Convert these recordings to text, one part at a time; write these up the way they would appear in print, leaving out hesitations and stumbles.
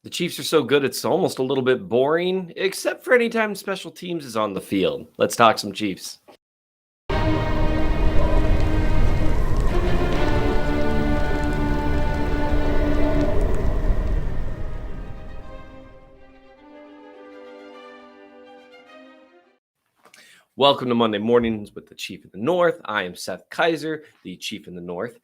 The Chiefs are so good, it's almost a little bit boring, except for any time special teams is on the field. Let's talk some Chiefs. Welcome to Monday Mornings with the Chief in the North. I am Seth Kaiser, the Chief in the North.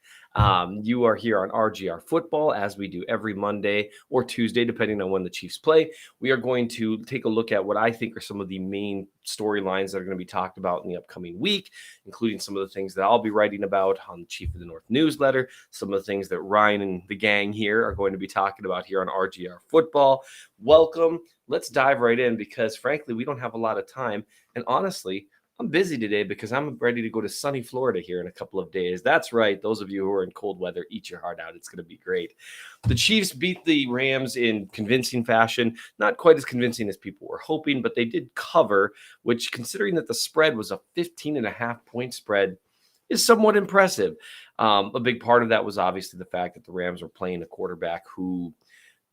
You are here on RGR Football, as we do every Monday or Tuesday, depending on when the Chiefs play. We are going to take a look at what I think are some of the main storylines that are going to be talked about in the upcoming week, including some of the things that I'll be writing about on the Chief of the North newsletter, some of the things that Ryan and the gang here are going to be talking about here on RGR Football. Welcome. Let's dive right in because, frankly, we don't have a lot of time. And honestly, I'm busy today because I'm ready to go to sunny Florida here in a couple of days. That's right. Those of you who are in cold weather, eat your heart out. It's going to be great. The Chiefs beat the Rams in convincing fashion. Not quite as convincing as people were hoping, but they did cover, which, considering that the spread was a 15.5-point spread, is somewhat impressive. A big part of that was obviously the fact that the Rams were playing a quarterback who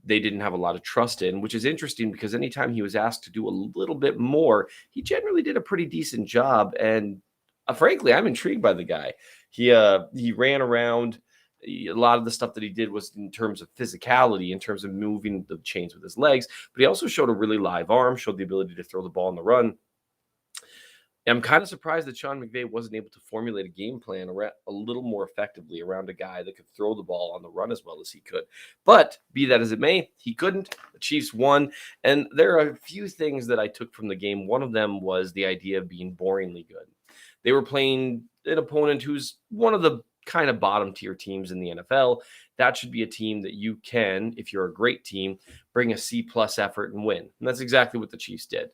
they didn't have a lot of trust in, which is interesting because anytime he was asked to do a little bit more, he generally did a pretty decent job. And frankly, I'm intrigued by the guy. He ran around. A lot of the stuff that he did was in terms of physicality, in terms of moving the chains with his legs, but he also showed a really live arm, showed the ability to throw the ball on the run. I'm kind of surprised that Sean McVay wasn't able to formulate a game plan a little more effectively around a guy that could throw the ball on the run as well as he could. But be that as it may, he couldn't. The Chiefs won. And there are a few things that I took from the game. One of them was the idea of being boringly good. They were playing an opponent who's one of the kind of bottom tier teams in the NFL. That should be a team that you can, if you're a great team, bring a C+ effort and win. And that's exactly what the Chiefs did.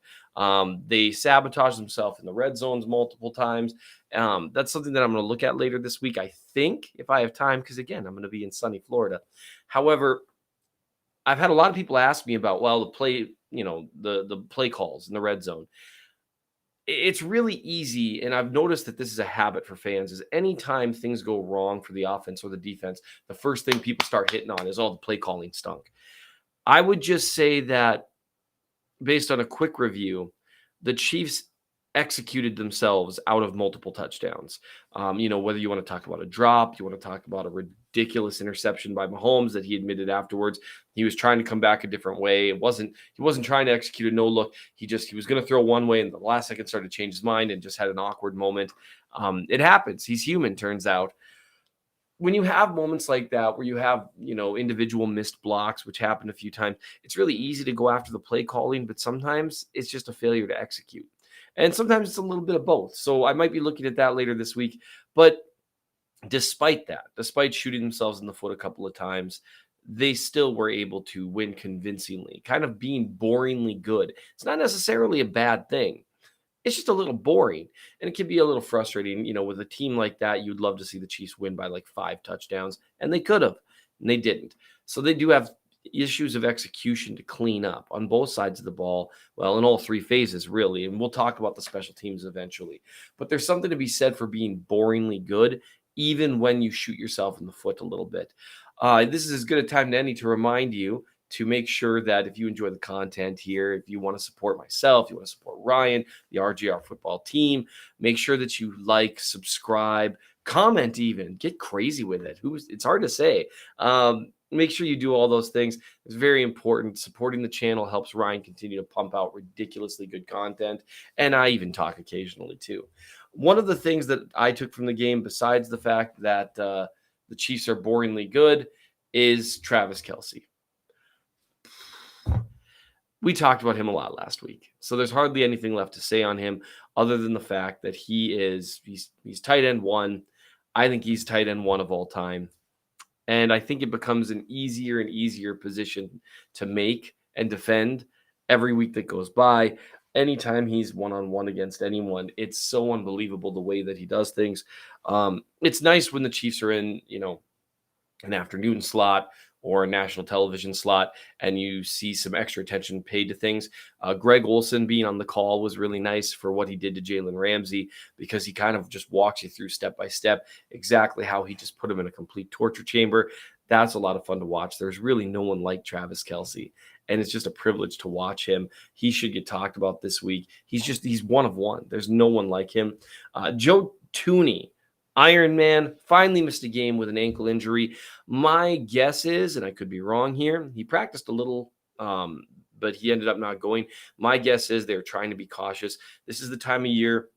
They sabotaged themselves in the red zones multiple times. That's something that I'm going to look at later this week, I think, if I have time, because again, I'm going to be in sunny Florida. However, I've had a lot of people ask me about, well, the play, the play calls in the red zone. It's really easy, and I've noticed that this is a habit for fans, is anytime things go wrong for the offense or the defense, the first thing people start hitting on is, the play calling stunk. I would just say that based on a quick review, the Chiefs executed themselves out of multiple touchdowns. Whether you want to talk about a drop, you want to talk about a ridiculous interception by Mahomes that he admitted afterwards. He was trying to come back a different way. He wasn't trying to execute a no look. He was going to throw one way, and the last second started to change his mind and just had an awkward moment. It happens. He's human, turns out. When you have moments like that, where you have, individual missed blocks, which happened a few times, it's really easy to go after the play calling, but sometimes it's just a failure to execute. And sometimes it's a little bit of both. So I might be looking at that later this week. But despite shooting themselves in the foot a couple of times, they still were able to win convincingly, kind of being boringly good. It's not necessarily a bad thing. It's just a little boring, and it can be a little frustrating. With a team like that, you'd love to see the Chiefs win by like 5 touchdowns, and they could have, and they didn't. So they do have issues of execution to clean up on both sides of the ball. Well, in all 3 phases, really. And we'll talk about the special teams eventually. But there's something to be said for being boringly good, even when you shoot yourself in the foot a little bit. This is as good a time as any to remind you to make sure that if you enjoy the content here, if you want to support myself, you want to support Ryan, the RGR football team, make sure that you like, subscribe, comment even, get crazy with it. It's hard to say. Make sure you do all those things. It's very important. Supporting the channel helps Ryan continue to pump out ridiculously good content. And I even talk occasionally too. One of the things that I took from the game, besides the fact that the Chiefs are boringly good, is Travis Kelce. We talked about him a lot last week, so there's hardly anything left to say on him other than the fact that he's tight end 1. I think he's tight end 1 of all time. And I think it becomes an easier and easier position to make and defend every week that goes by. Anytime he's one-on-one against anyone, it's so unbelievable the way that he does things. It's nice when the Chiefs are in, an afternoon slot or a national television slot, and you see some extra attention paid to things. Greg Olsen being on the call was really nice for what he did to Jalen Ramsey, because he kind of just walks you through step by step exactly how he just put him in a complete torture chamber. That's a lot of fun to watch. There's really no one like Travis Kelce, and it's just a privilege to watch him. He should get talked about this week. He's one of one. There's no one like him. Joe Tooney, Iron Man, finally missed a game with an ankle injury. My guess is, and I could be wrong here, he practiced a little, but he ended up not going. My guess is they're trying to be cautious. This is the time of year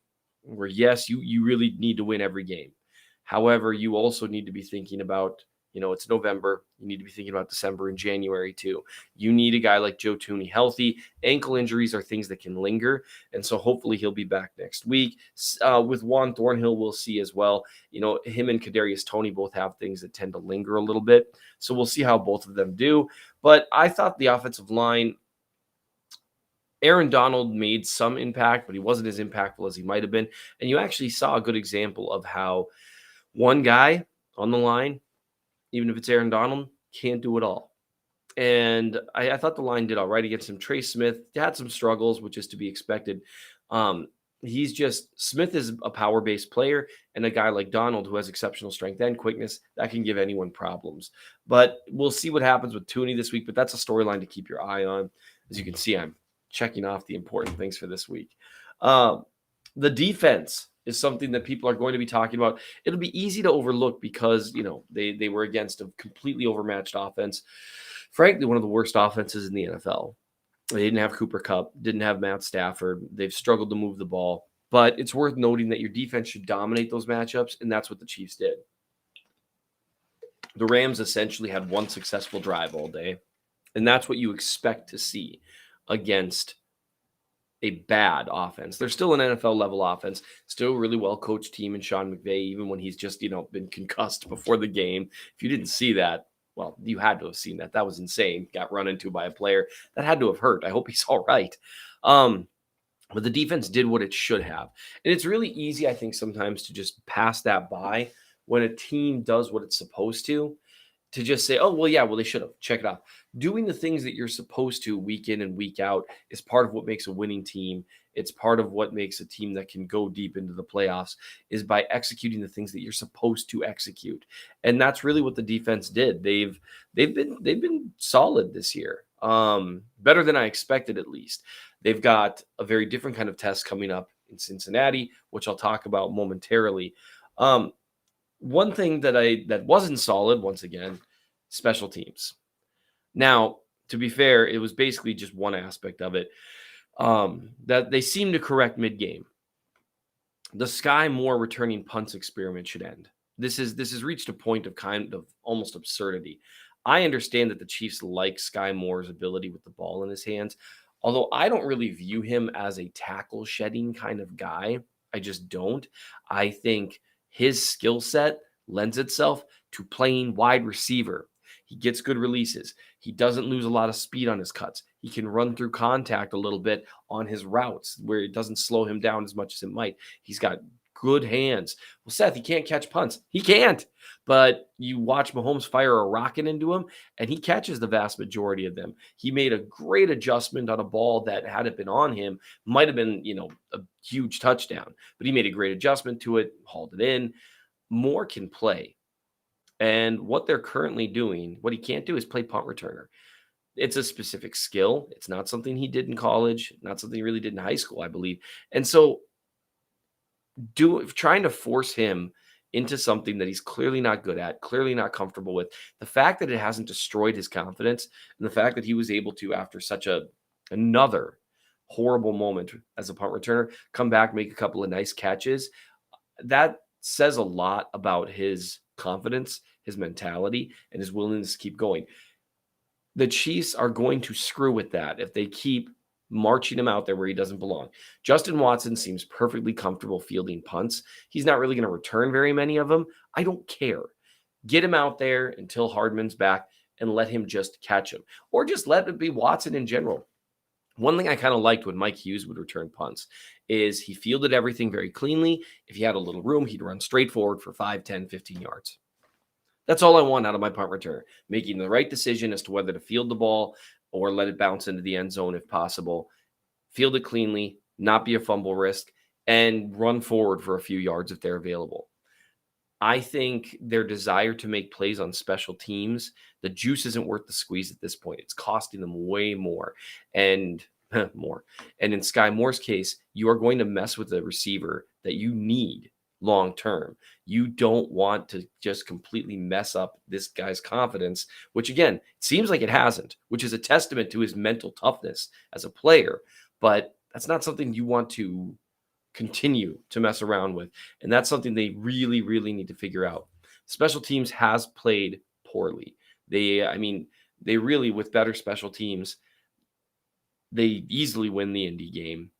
where, yes, you really need to win every game. However, you also need to be thinking about, it's November. You need to be thinking about December and January too. You need a guy like Joe Tooney healthy. Ankle injuries are things that can linger. And so hopefully he'll be back next week. With Juan Thornhill, we'll see as well. Him and Kadarius Toney both have things that tend to linger a little bit. So we'll see how both of them do. But I thought the offensive line, Aaron Donald made some impact, but he wasn't as impactful as he might have been. And you actually saw a good example of how one guy on the line, even if it's Aaron Donald, can't do it all. And I thought the line did all right against him. Trey Smith had some struggles, which is to be expected. Smith is a power-based player, and a guy like Donald who has exceptional strength and quickness, that can give anyone problems. But we'll see what happens with Tooney this week, but that's a storyline to keep your eye on. As you can see, I'm checking off the important things for this week. The defense is something that people are going to be talking about. It'll be easy to overlook because, they were against a completely overmatched offense. Frankly, one of the worst offenses in the NFL. They didn't have Cooper Kupp, didn't have Matt Stafford. They've struggled to move the ball. But it's worth noting that your defense should dominate those matchups, and that's what the Chiefs did. The Rams essentially had one successful drive all day, and that's what you expect to see against a bad offense. They're still an NFL level offense, still a really well coached team in Sean McVay, even when he's just, been concussed before the game. If you didn't see that, well, you had to have seen that. That was insane. Got run into by a player. That had to have hurt. I hope he's all right. But the defense did what it should have. And it's really easy, I think, sometimes to just pass that by when a team does what it's supposed to just say, they should have. Check it out. Doing the things that you're supposed to week in and week out is part of what makes a winning team. It's part of what makes a team that can go deep into the playoffs is by executing the things that you're supposed to execute. And that's really what the defense did. They've been solid this year. Better than I expected, at least. They've got a very different kind of test coming up in Cincinnati, which I'll talk about momentarily. One thing that wasn't solid, once again, special teams. Now, to be fair, it was basically just one aspect of it that they seem to correct mid-game. The Skyy Moore returning punts experiment should end. This has reached a point of kind of almost absurdity. I understand that the Chiefs like Skyy Moore's ability with the ball in his hands, although I don't really view him as a tackle shedding kind of guy. I just don't. I think his skill set lends itself to playing wide receiver. He gets good releases. He doesn't lose a lot of speed on his cuts. He can run through contact a little bit on his routes where it doesn't slow him down as much as it might. He's got good hands. Well, Seth, he can't catch punts. He can't. But you watch Mahomes fire a rocket into him, and he catches the vast majority of them. He made a great adjustment on a ball that, had it been on him, might have been, a huge touchdown. But he made a great adjustment to it, hauled it in. Moore can play. And what they're currently doing, what he can't do is play punt returner. It's a specific skill. It's not something he did in college, not something he really did in high school, I believe. And so trying to force him into something that he's clearly not good at, clearly not comfortable with, the fact that it hasn't destroyed his confidence, and the fact that he was able to, after such another horrible moment as a punt returner, come back, make a couple of nice catches, that says a lot about his confidence, his mentality, and his willingness to keep going. The Chiefs are going to screw with that if they keep marching him out there where he doesn't belong. Justin Watson seems perfectly comfortable fielding punts. He's not really going to return very many of them. I don't care. Get him out there until Hardman's back and let him just catch him. Or just let it be Watson in general. One thing I kind of liked when Mike Hughes would return punts is he fielded everything very cleanly. If he had a little room, he'd run straight forward for 5, 10, 15 yards. That's all I want out of my punt returner, making the right decision as to whether to field the ball or let it bounce into the end zone if possible. Field it cleanly, not be a fumble risk, and run forward for a few yards if they're available. I think their desire to make plays on special teams, the juice isn't worth the squeeze at this point. It's costing them way more and more. And in Skyy Moore's case, you are going to mess with a receiver that you need long term. You don't want to just completely mess up this guy's confidence, which again, seems like it hasn't, which is a testament to his mental toughness as a player. But that's not something you want to continue to mess around with. And that's something they really, really need to figure out. Special teams has played poorly. I mean, they really, with better special teams, they easily win the Indy game,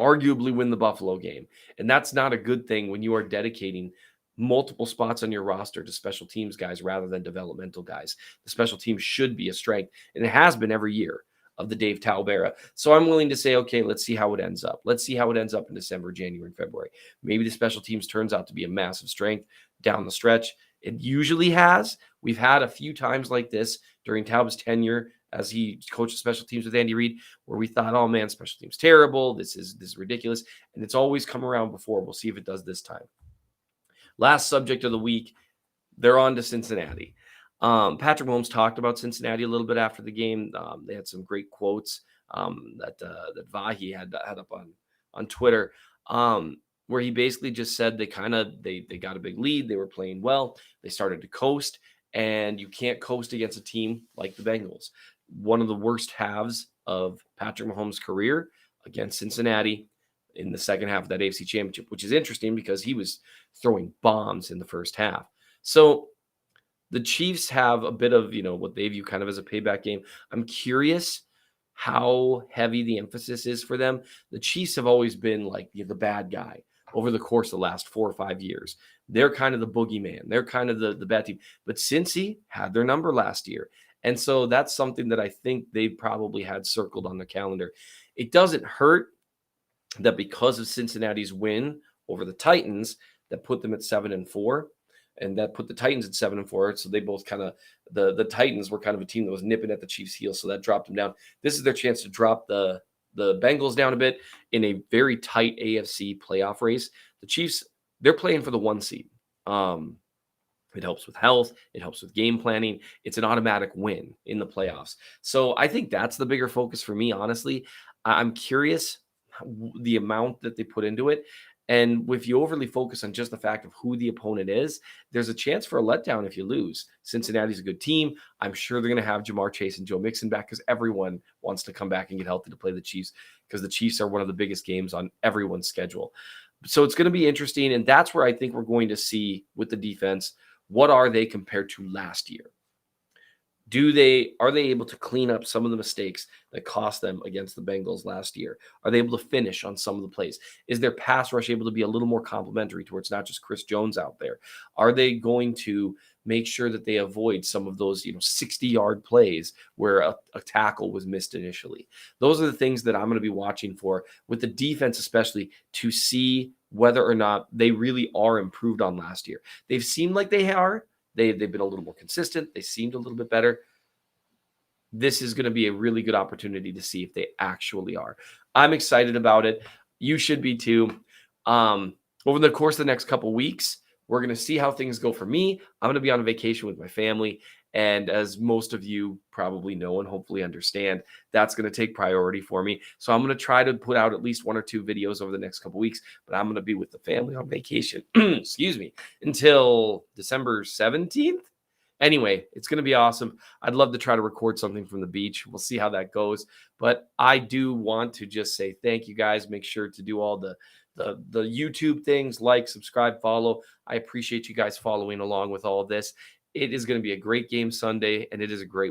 arguably win the Buffalo game. And that's not a good thing when you are dedicating multiple spots on your roster to special teams guys rather than developmental guys. The special teams should be a strength, and it has been every year of the Dave Towle era. So I'm willing to say, okay, let's see how it ends up. Let's see how it ends up in December, January, and February. Maybe the special teams turns out to be a massive strength down the stretch. It usually has. We've had a few times like this during Taube's tenure as he coached special teams with Andy Reid, where we thought, oh man, special teams terrible. This is ridiculous. And it's always come around before. We'll see if it does this time. Last subject of the week, they're on to Cincinnati. Patrick Mahomes talked about Cincinnati a little bit after the game. They had some great quotes that Vahi had up on Twitter, where he basically just said they got a big lead. They were playing well. They started to coast, and you can't coast against a team like the Bengals. One of the worst halves of Patrick Mahomes' career against Cincinnati in the second half of that AFC Championship, which is interesting because he was throwing bombs in the first half. So the Chiefs have a bit of, what they view kind of as a payback game. I'm curious how heavy the emphasis is for them. The Chiefs have always been like the bad guy over the course of the last 4 or 5 years. They're kind of the boogeyman. They're kind of the bad team. But Cincy had their number last year. And so that's something that I think they probably had circled on the calendar. It doesn't hurt that because of Cincinnati's win over the Titans, that put them at 7-4. And that put the Titans at 7-4. So they both kind of the Titans were kind of a team that was nipping at the Chiefs' heels. So that dropped them down. This is their chance to drop the Bengals down a bit in a very tight AFC playoff race. The Chiefs, they're playing for the 1 seed. It helps with health. It helps with game planning. It's an automatic win in the playoffs. So I think that's the bigger focus for me, honestly. I'm curious the amount that they put into it. And if you overly focus on just the fact of who the opponent is, there's a chance for a letdown if you lose. Cincinnati's a good team. I'm sure they're going to have Jamar Chase and Joe Mixon back because everyone wants to come back and get healthy to play the Chiefs because the Chiefs are one of the biggest games on everyone's schedule. So it's going to be interesting. And that's where I think we're going to see with the defense, what are they compared to last year? Are they able to clean up some of the mistakes that cost them against the Bengals last year? Are they able to finish on some of the plays? Is their pass rush able to be a little more complimentary to where it's not just Chris Jones out there? Are they going to make sure that they avoid some of those 60-yard plays where a tackle was missed initially? Those are the things that I'm going to be watching for with the defense, especially to see whether or not they really are improved on last year. They've seemed like they are. They've been a little more consistent. They seemed a little bit better. This is going to be a really good opportunity to see if they actually are. I'm excited about it. You should be too. Over the course of the next couple weeks, we're going to see how things go for me. I'm going to be on vacation with my family. And as most of you probably know and hopefully understand, that's going to take priority for me. So I'm going to try to put out at least 1 or 2 videos over the next couple weeks, but I'm going to be with the family on vacation, excuse me, until December 17th. Anyway, it's going to be awesome. I'd love to try to record something from the beach. We'll see how that goes. But I do want to just say thank you guys. Make sure to do all the YouTube things, like, subscribe, follow. I appreciate you guys following along with all of this. It is going to be a great game Sunday, and it is a great